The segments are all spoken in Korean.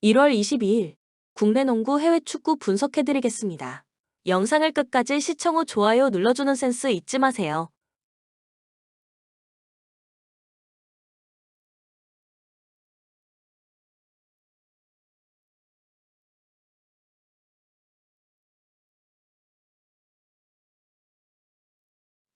1월 22일 국내 농구 해외 축구 분석해드리겠습니다. 영상을 끝까지 시청 후 좋아요 눌러주는 센스 잊지 마세요.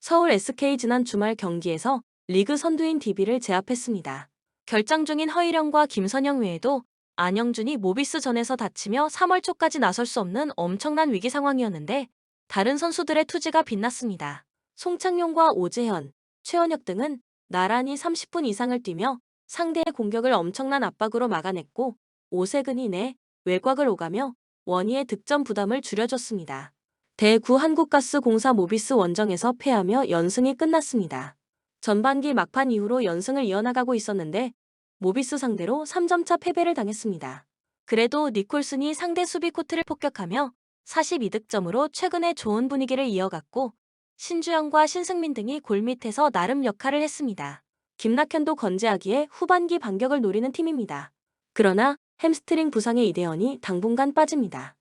서울 SK 지난 주말 경기에서 리그 선두인 DB를 제압했습니다. 결장 중인 허일영과 김선영 외에도 안영준이 모비스전에서 다치며 3월 초까지 나설 수 없는 엄청난 위기 상황이었는데 다른 선수들의 투지가 빛났습니다. 송창용과 오재현, 최원혁 등은 나란히 30분 이상을 뛰며 상대의 공격을 엄청난 압박으로 막아냈고 오세근이 내 외곽을 오가며 원희의 득점 부담을 줄여줬습니다. 대구 한국가스공사 모비스 원정에서 패하며 연승이 끝났습니다. 전반기 막판 이후로 연승을 이어나가고 있었는데 모비스 상대로 3점차 패배를 당했습니다. 그래도 니콜슨이 상대 수비 코트를 폭격하며 42득점으로 최근에 좋은 분위기를 이어갔고 신주영과 신승민 등이 골밑에서 나름 역할을 했습니다. 김낙현도 건재하기에 후반기 반격을 노리는 팀입니다. 그러나 햄스트링 부상의 이대현이 당분간 빠집니다.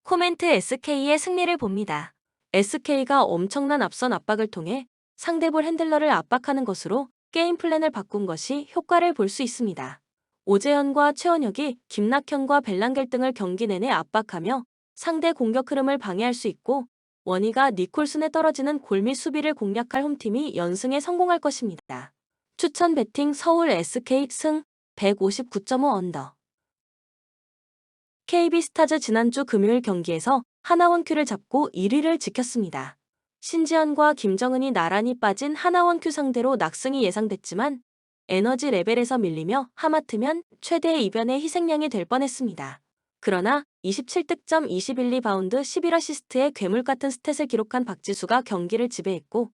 코멘트 SK의 승리를 봅니다. SK가 엄청난 앞선 압박을 통해 상대볼 핸들러를 압박하는 것으로 게임 플랜을 바꾼 것이 효과를 볼 수 있습니다. 오재현과 최원혁이 김낙현과 벨랑겔 등을 경기 내내 압박하며 상대 공격 흐름을 방해할 수 있고 원희가 니콜슨에 떨어지는 골밑 수비를 공략할 홈팀이 연승에 성공할 것입니다. 추천 배팅 서울 SK 승 159.5 언더. KB스타즈 지난주 금요일 경기에서 하나원큐를 잡고 1위를 지켰습니다. 신지현과 김정은이 나란히 빠진 하나원큐 상대로 낙승이 예상됐지만 에너지 레벨에서 밀리며 하마터면 최대의 이변의 희생양이 될 뻔했습니다. 그러나 27득점 21리바운드 11어시스트의 괴물 같은 스탯을 기록한 박지수가 경기를 지배했고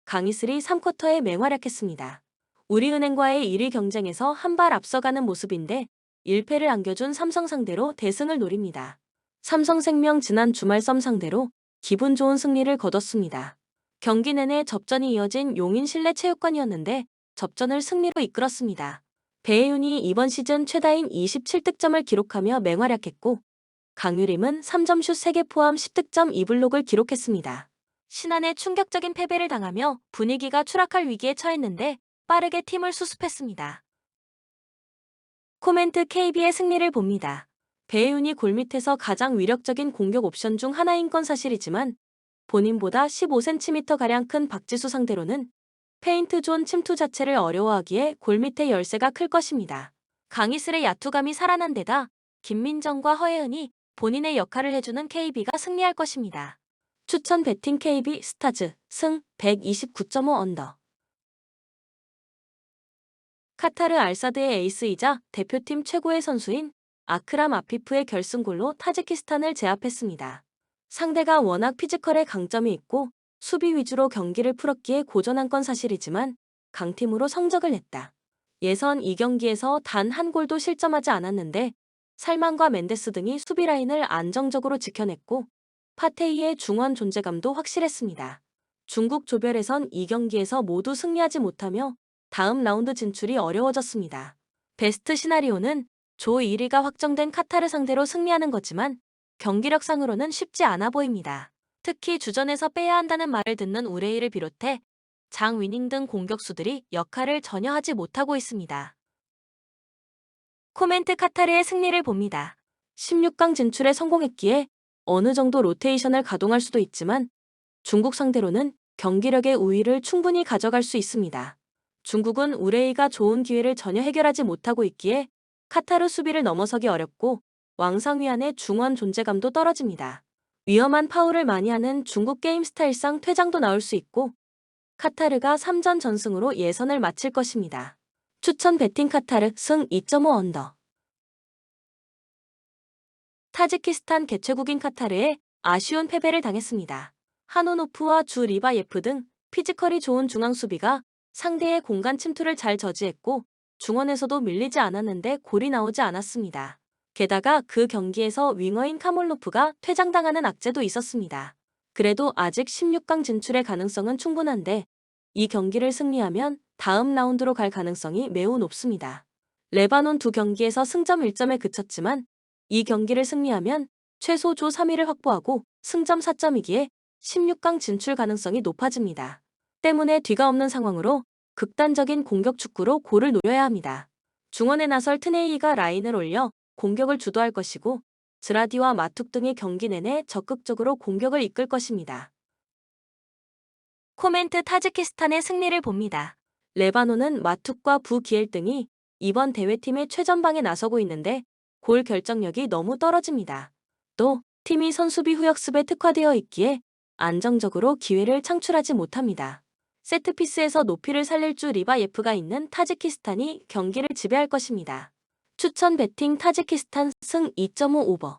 강희슬이 3쿼터에 맹활약했습니다. 우리은행과의 1위 경쟁에서 한 발 앞서가는 모습인데 1패를 안겨준 삼성 상대로 대승을 노립니다. 삼성생명 지난 주말 썸 상대로 기분 좋은 승리를 거뒀습니다. 경기 내내 접전이 이어진 용인 실내체육관이었는데 접전을 승리로 이끌었습니다. 배혜윤이 이번 시즌 최다인 27득점을 기록하며 맹활약했고 강유림은 3점슛 3개 포함 10득점 2블록을 기록했습니다. 신안에 충격적인 패배를 당하며 분위기가 추락할 위기에 처했는데 빠르게 팀을 수습했습니다. 코멘트 KB의 승리를 봅니다. 배혜윤이 골밑에서 가장 위력적인 공격 옵션 중 하나인 건 사실이지만 본인보다 15cm가량 큰 박지수 상대로는 페인트 존 침투 자체를 어려워하기에 골밑의 열세가 클 것입니다. 강희슬의 야투감이 살아난 데다 김민정과 허예은이 본인의 역할을 해주는 KB가 승리할 것입니다. 추천 배팅 KB 스타즈 승 129.5 언더. 카타르 알사드의 에이스이자 대표팀 최고의 선수인 아크람 아피프의 결승골로 타지키스탄을 제압했습니다. 상대가 워낙 피지컬에 강점이 있고 수비 위주로 경기를 풀었기에 고전한 건 사실이지만 강팀으로 성적을 냈다. 예선 2경기에서 단 한 골도 실점하지 않았는데 살만과 멘데스 등이 수비 라인을 안정적으로 지켜냈고 파테이의 중원 존재감도 확실했습니다. 중국 조별예선 2경기에서 모두 승리하지 못하며 다음 라운드 진출이 어려워졌습니다. 베스트 시나리오는 조 1위가 확정된 카타르 상대로 승리하는 거지만 경기력상으로는 쉽지 않아 보입니다. 특히 주전에서 빼야 한다는 말을 듣는 우레이를 비롯해 장 위닝 등 공격수들이 역할을 전혀 하지 못하고 있습니다. 코멘트 카타르의 승리를 봅니다. 16강 진출에 성공했기에 어느 정도 로테이션을 가동할 수도 있지만 중국 상대로는 경기력의 우위를 충분히 가져갈 수 있습니다. 중국은 우레이가 좋은 기회를 전혀 해결하지 못하고 있기에 카타르 수비를 넘어서기 어렵고 왕상위안의 중원 존재감도 떨어집니다. 위험한 파울을 많이 하는 중국 게임 스타일상 퇴장도 나올 수 있고 카타르가 3전 전승으로 예선을 마칠 것입니다. 추천 배팅 카타르 승 2.5 언더. 타지키스탄 개최국인 카타르에 아쉬운 패배를 당했습니다. 하노노프와 주 리바예프 등 피지컬이 좋은 중앙 수비가 상대의 공간 침투를 잘 저지했고 중원에서도 밀리지 않았는데 골이 나오지 않았습니다. 게다가 그 경기에서 윙어인 카몰로프가 퇴장당하는 악재도 있었습니다. 그래도 아직 16강 진출의 가능성은 충분한데 이 경기를 승리하면 다음 라운드로 갈 가능성이 매우 높습니다. 레바논 두 경기에서 승점 1점에 그쳤지만 이 경기를 승리하면 최소 조 3위를 확보하고 승점 4점이기에 16강 진출 가능성이 높아집니다. 때문에 뒤가 없는 상황으로 극단적인 공격 축구로 골을 노려야 합니다. 중원에 나설 트네이가 라인을 올려 공격을 주도할 것이고 드라디와 마툭 등이 경기 내내 적극적으로 공격을 이끌 것입니다. 코멘트 타지키스탄의 승리를 봅니다. 레바논은 마툭과 부기엘 등이 이번 대회팀의 최전방에 나서고 있는데 골 결정력이 너무 떨어집니다. 또 팀이 선수비 후역습에 특화되어 있기에 안정적으로 기회를 창출하지 못합니다. 세트피스에서 높이를 살릴 줄 리바예프가 있는 타지키스탄이 경기를 지배할 것입니다. 추천 배팅 타지키스탄 승 2.5 오버.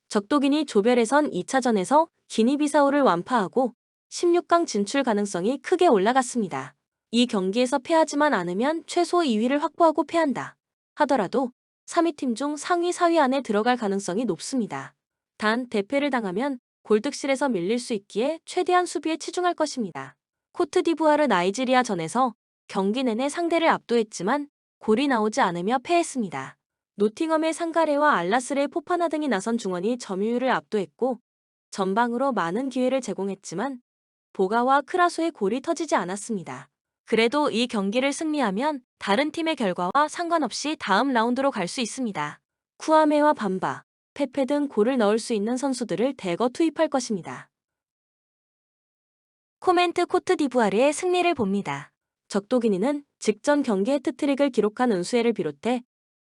적도기니 조별예선 2차전에서 기니비사우를 완파하고 16강 진출 가능성이 크게 올라갔습니다. 이 경기에서 패하지만 않으면 최소 2위를 확보하고 패한다 하더라도 3위 팀 중 상위 4위 안에 들어갈 가능성이 높습니다. 단 대패를 당하면 골득실에서 밀릴 수 있기에 최대한 수비에 치중할 것입니다. 코트디부아르 나이지리아 전에서 경기 내내 상대를 압도했지만 골이 나오지 않으며 패했습니다. 노팅엄의 상가레와 알라스레 포파나 등이 나선 중원이 점유율을 압도했고 전방으로 많은 기회를 제공했지만 보가와 크라소의 골이 터지지 않았습니다. 그래도 이 경기를 승리하면 다른 팀의 결과와 상관없이 다음 라운드로 갈 수 있습니다. 쿠아메와 밤바, 페페 등 골을 넣을 수 있는 선수들을 대거 투입할 것입니다. 코멘트 코트디부아르의 승리를 봅니다. 적도기니는 직전 경기 해트트릭을 기록한 은수에를 비롯해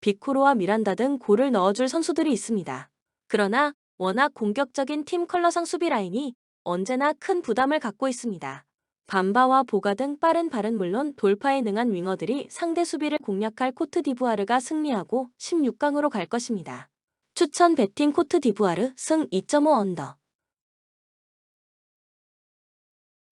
비코로와 미란다 등 골을 넣어줄 선수들이 있습니다. 그러나 워낙 공격적인 팀 컬러상 수비 라인이 언제나 큰 부담을 갖고 있습니다. 밤바와 보가 등 빠른 발은 물론 돌파에 능한 윙어들이 상대 수비를 공략할 코트디부아르가 승리하고 16강으로 갈 것입니다. 추천 배팅 코트디부아르 승 2.5 언더.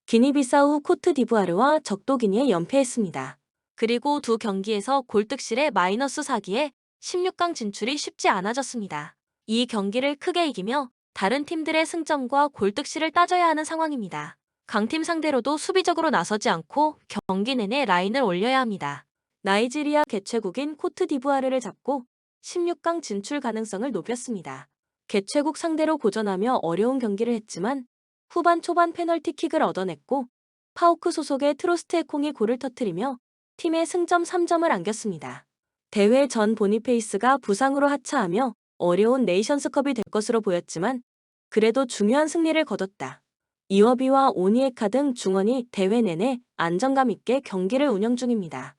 기니비사우 코트디부아르와 적도기니에 연패했습니다. 그리고 두 경기에서 골득실에 마이너스 4기에 16강 진출이 쉽지 않아졌습니다. 이 경기를 크게 이기며 다른 팀들의 승점과 골득실을 따져야 하는 상황입니다. 강팀 상대로도 수비적으로 나서지 않고 경기 내내 라인을 올려야 합니다. 나이지리아 개최국인 코트디부아르를 잡고 16강 진출 가능성을 높였습니다. 개최국 상대로 고전하며 어려운 경기를 했지만 후반 초반 페널티킥을 얻어냈고 파우크 소속의 트로스트에콩이 골을 터뜨리며 팀의 승점 3점을 안겼습니다. 대회 전 보니페이스가 부상으로 하차하며 어려운 네이션스컵이 될 것으로 보였지만 그래도 중요한 승리를 거뒀다. 이워비와 오니에카 등 중원이 대회 내내 안정감 있게 경기를 운영 중입니다.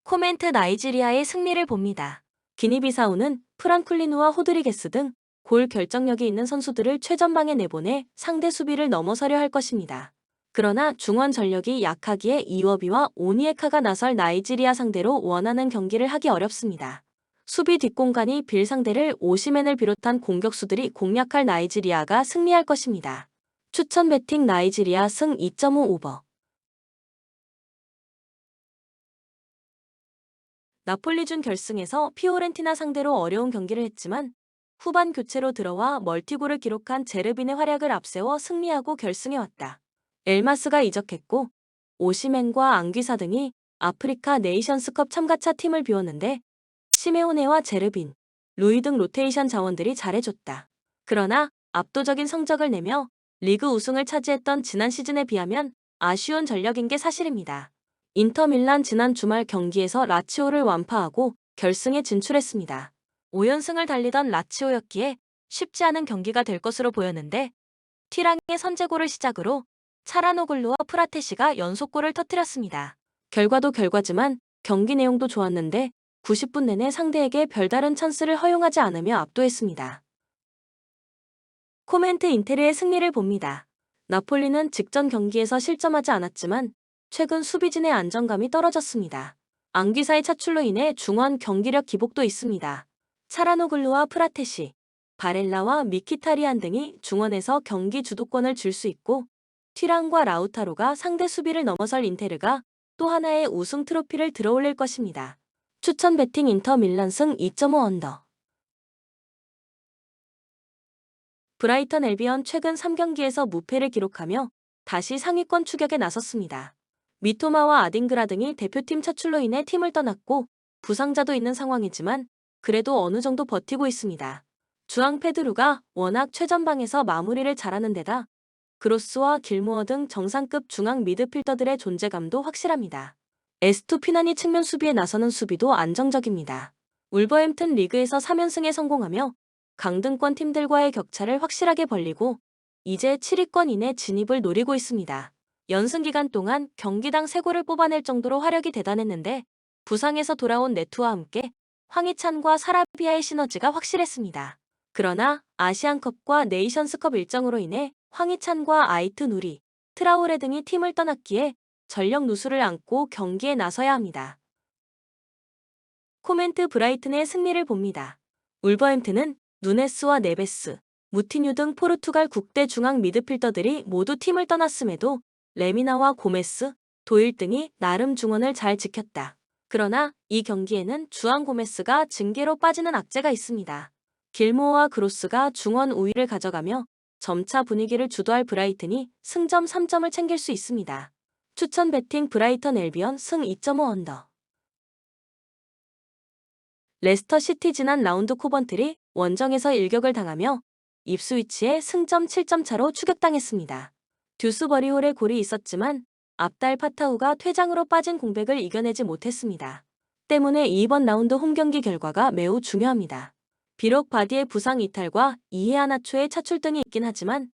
코멘트 나이지리아의 승리를 봅니다. 기니비사우는 프란쿨리누와 호드리게스 등 골 결정력이 있는 선수들을 최전방에 내보내 상대 수비를 넘어서려 할 것입니다. 그러나 중원 전력이 약하기에 이워비와 오니에카가 나설 나이지리아 상대로 원하는 경기를 하기 어렵습니다. 수비 뒷공간이 빌 상대를 오시멘을 비롯한 공격수들이 공략할 나이지리아가 승리할 것입니다. 추천 배팅 나이지리아 승 2.5 오버. 나폴리준 결승에서 피오렌티나 상대로 어려운 경기를 했지만 후반 교체로 들어와 멀티골을 기록한 제르빈의 활약을 앞세워 승리하고 결승에 왔다. 엘마스가 이적했고 오시멘과 앙귀사 등이 아프리카 네이션스컵 참가차 팀을 비웠는데 시메오네와 제르빈, 루이 등 로테이션 자원들이 잘해줬다. 그러나 압도적인 성적을 내며 리그 우승을 차지했던 지난 시즌에 비하면 아쉬운 전력인 게 사실입니다. 인터밀란 지난 주말 경기에서 라치오를 완파하고 결승에 진출했습니다. 5연승을 달리던 라치오였기에 쉽지 않은 경기가 될 것으로 보였는데 티랑의 선제골을 시작으로 차라노글루와 프라테시가 연속골을 터뜨렸습니다. 결과도 결과지만 경기 내용도 좋았는데 90분 내내 상대에게 별다른 찬스를 허용하지 않으며 압도했습니다. 코멘트 인테르의 승리를 봅니다. 나폴리는 직전 경기에서 실점하지 않았지만 최근 수비진의 안정감이 떨어졌습니다. 앙귀사의 차출로 인해 중원 경기력 기복도 있습니다. 차라노글루와 프라테시, 바렐라와 미키타리안 등이 중원에서 경기 주도권을 줄 수 있고 튀랑과 라우타로가 상대 수비를 넘어설 인테르가 또 하나의 우승 트로피를 들어올릴 것입니다. 추천 배팅 인터 밀란 승 2.5 언더. 브라이턴 엘비언 최근 3경기에서 무패를 기록하며 다시 상위권 추격에 나섰습니다. 미토마와 아딩그라 등이 대표팀 차출로 인해 팀을 떠났고 부상자도 있는 상황이지만 그래도 어느 정도 버티고 있습니다. 주앙 페드루가 워낙 최전방에서 마무리를 잘하는 데다 그로스와 길모어 등 정상급 중앙 미드필더들의 존재감도 확실합니다. 에스투피나니 측면 수비에 나서는 수비도 안정적입니다. 울버햄튼 리그에서 3연승에 성공하며 강등권 팀들과의 격차를 확실하게 벌리고 이제 7위권 이내 진입을 노리고 있습니다. 연승 기간 동안 경기당 3골을 뽑아낼 정도로 화력이 대단했는데 부상에서 돌아온 네투와 함께 황희찬과 사라비아의 시너지가 확실했습니다. 그러나 아시안컵과 네이션스컵 일정으로 인해 황희찬과 아이트 누리, 트라오레 등이 팀을 떠났기에 전력 누수를 안고 경기에 나서야 합니다. 코멘트 브라이튼의 승리를 봅니다. 울버햄튼은 누네스와 네베스, 무티뉴 등 포르투갈 국대 중앙 미드필더들이 모두 팀을 떠났음에도 레미나와 고메스, 도일 등이 나름 중원을 잘 지켰다. 그러나 이 경기에는 주앙 고메스가 징계로 빠지는 악재가 있습니다. 길모어와 그로스가 중원 우위를 가져가며 점차 분위기를 주도할 브라이튼이 승점 3점을 챙길 수 있습니다. 추천 배팅 브라이턴 엘비언 승 2.5 언더. 레스터 시티 지난 라운드 코번트리 원정에서 일격을 당하며 입스위치에 승점 7점 차로 추격당했습니다. 듀스버리홀에 골이 있었지만 압달 파타우가 퇴장으로 빠진 공백을 이겨내지 못했습니다. 때문에 이번 라운드 홈경기 결과가 매우 중요합니다. 비록 바디의 부상 이탈과 이헤아나초의 차출 등이 있긴 하지만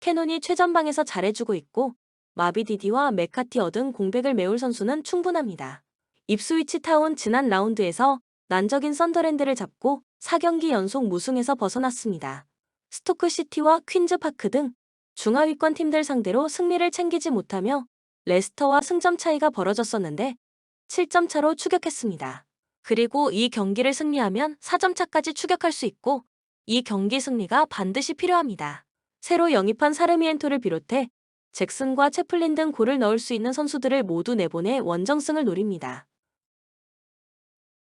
캐논이 최전방에서 잘해주고 있고 마비디디와 메카티어 등 공백을 메울 선수는 충분합니다. 입스위치 타운 지난 라운드에서 난적인 썬더랜드를 잡고 4경기 연속 무승에서 벗어났습니다. 스토크시티와 퀸즈파크 등 중하위권 팀들 상대로 승리를 챙기지 못하며 레스터와 승점 차이가 벌어졌었는데 7점 차로 추격했습니다. 그리고 이 경기를 승리하면 4점 차까지 추격할 수 있고 이 경기 승리가 반드시 필요합니다. 새로 영입한 사르미엔토를 비롯해 잭슨과 채플린 등 골을 넣을 수 있는 선수들을 모두 내보내 원정승을 노립니다.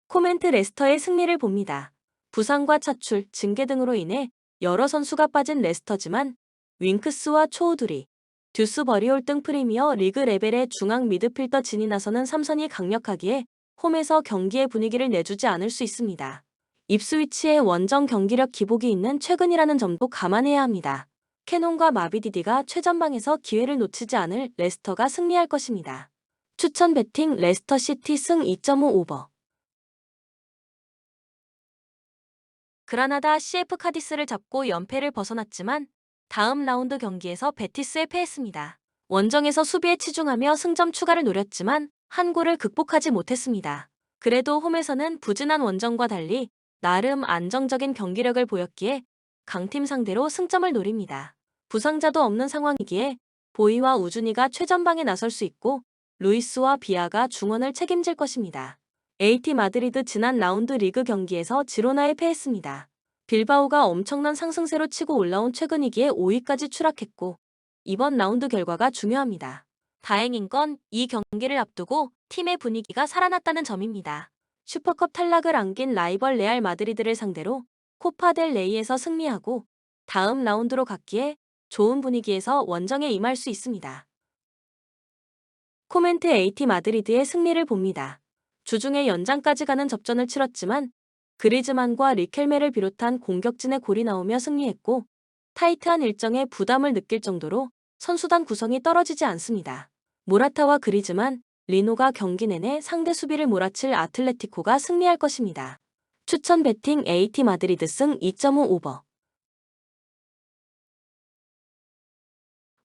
코멘트 레스터의 승리를 봅니다. 부상과 차출, 징계 등으로 인해 여러 선수가 빠진 레스터지만 윙크스와 초우두리, 듀스 버리올 등 프리미어 리그 레벨의 중앙 미드필더 진이 나서는 삼선이 강력하기에 홈에서 경기의 분위기를 내주지 않을 수 있습니다. 입스위치의 원정 경기력 기복이 있는 최근이라는 점도 감안해야 합니다. 캐논과 마비디디가 최전방에서 기회를 놓치지 않을 레스터가 승리할 것입니다. 추천 배팅 레스터 시티 승 2.5 오버. 그라나다 CF 카디스를 잡고 연패를 벗어났지만 다음 라운드 경기에서 베티스에 패했습니다. 원정에서 수비에 치중하며 승점 추가를 노렸지만 한 골을 극복하지 못했습니다. 그래도 홈에서는 부진한 원정과 달리 나름 안정적인 경기력을 보였기에 강팀 상대로 승점을 노립니다. 부상자도 없는 상황이기에 보이와 우준이가 최전방에 나설 수 있고 루이스와 비아가 중원을 책임질 것입니다. AT 마드리드 지난 라운드 리그 경기에서 지로나에 패했습니다. 빌바오가 엄청난 상승세로 치고 올라온 최근이기에 5위까지 추락했고 이번 라운드 결과가 중요합니다. 다행인 건 이 경기를 앞두고 팀의 분위기가 살아났다는 점입니다. 슈퍼컵 탈락을 안긴 라이벌 레알 마드리드를 상대로 코파 델 레이에서 승리하고 다음 라운드로 갔기에 좋은 분위기에서 원정에 임할 수 있습니다. 코멘트 AT 마드리드의 승리를 봅니다. 주중에 연장까지 가는 접전을 치렀지만 그리즈만과 리켈메를 비롯한 공격진의 골이 나오며 승리했고 타이트한 일정에 부담을 느낄 정도로 선수단 구성이 떨어지지 않습니다. 모라타와 그리즈만, 리노가 경기 내내 상대 수비를 몰아칠 아틀레티코가 승리할 것입니다. 추천 배팅 AT 마드리드 승 2.5 오버.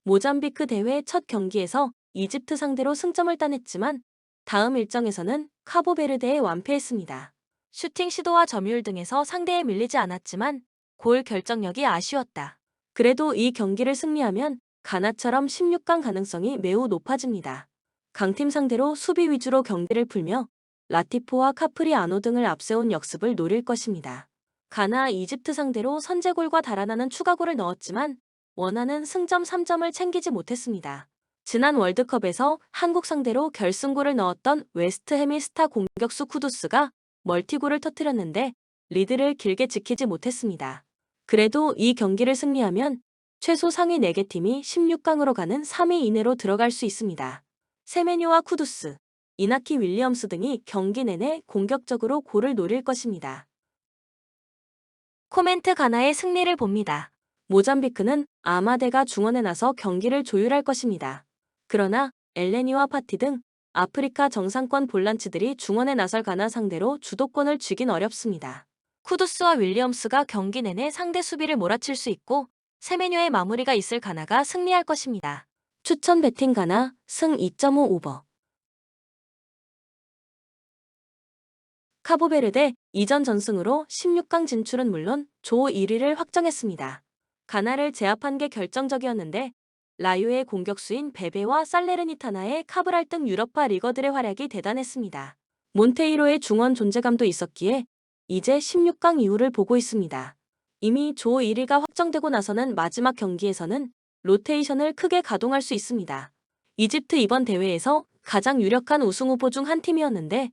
모잠비크 대회 첫 경기에서 이집트 상대로 승점을 따냈지만 다음 일정에서는 카보베르데에 완패했습니다. 슈팅 시도와 점유율 등에서 상대에 밀리지 않았지만 골 결정력이 아쉬웠다. 그래도 이 경기를 승리하면 가나처럼 16강 가능성이 매우 높아집니다. 강팀 상대로 수비 위주로 경기를 풀며 라티포와 카프리아노 등을 앞세운 역습을 노릴 것입니다. 가나 이집트 상대로 선제골과 달아나는 추가골을 넣었지만 원하는 승점 3점을 챙기지 못했습니다. 지난 월드컵에서 한국 상대로 결승골을 넣었던 웨스트햄의 스타 공격수 쿠두스가 멀티골을 터뜨렸는데 리드를 길게 지키지 못했습니다. 그래도 이 경기를 승리하면 최소 상위 4개 팀이 16강으로 가는 3위 이내로 들어갈 수 있습니다. 세메뉴와 쿠두스, 이나키 윌리엄스 등이 경기 내내 공격적으로 골을 노릴 것입니다. 코멘트 가나의 승리를 봅니다. 모잠비크는 아마데가 중원에 나서 경기를 조율할 것입니다. 그러나 엘레니와 파티 등 아프리카 정상권 볼란치들이 중원에 나설 가나 상대로 주도권을 쥐긴 어렵습니다. 쿠두스와 윌리엄스가 경기 내내 상대 수비를 몰아칠 수 있고 세메뉴의 마무리가 있을 가나가 승리할 것입니다. 추천 배팅 가나 승 2.5 오버. 카보베르데 이전 전승으로 16강 진출은 물론 조 1위를 확정했습니다. 가나를 제압한 게 결정적이었는데 라유의 공격수인 베베와 살레르니타나의 카브랄 등 유럽파 리거들의 활약이 대단했습니다. 몬테이로의 중원 존재감도 있었기에 이제 16강 이후를 보고 있습니다. 이미 조 1위가 확정되고 나서는 마지막 경기에서는 로테이션을 크게 가동할 수 있습니다. 이집트 이번 대회에서 가장 유력한 우승 후보 중 한 팀이었는데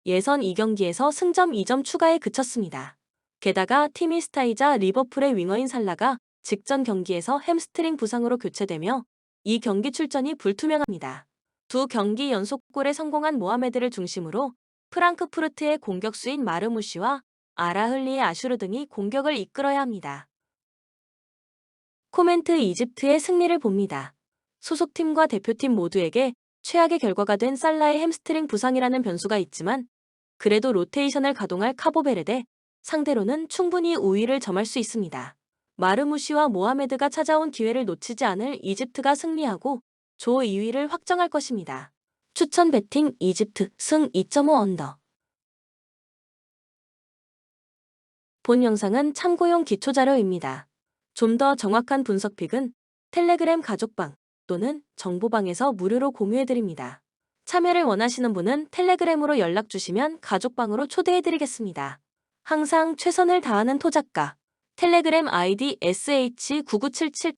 예선 2경기에서 승점 2점 추가에 그쳤습니다. 게다가 티미스타이자 리버풀의 윙어인 살라가 직전 경기에서 햄스트링 부상으로 교체되며 이 경기 출전이 불투명합니다. 두 경기 연속골에 성공한 모하메드를 중심으로 프랑크푸르트의 공격수인 마르무시와 아라흘리의 아슈르 등이 공격을 이끌어야 합니다. 코멘트 이집트의 승리를 봅니다. 소속팀과 대표팀 모두에게 최악의 결과가 된 살라의 햄스트링 부상이라는 변수가 있지만 그래도 로테이션을 가동할 카보베르데 상대로는 충분히 우위를 점할 수 있습니다. 마르무시와 모하메드가 찾아온 기회를 놓치지 않을 이집트가 승리하고 조 2위를 확정할 것입니다. 추천 배팅 이집트 승 2.5 언더. 본 영상은 참고용 기초자료입니다. 좀 더 정확한 분석픽은 텔레그램 가족방 또는 정보방에서 무료로 공유해드립니다. 참여를 원하시는 분은 텔레그램으로 연락주시면 가족방으로 초대해드리겠습니다. 항상 최선을 다하는 토작가 텔레그램 아이디 sh9977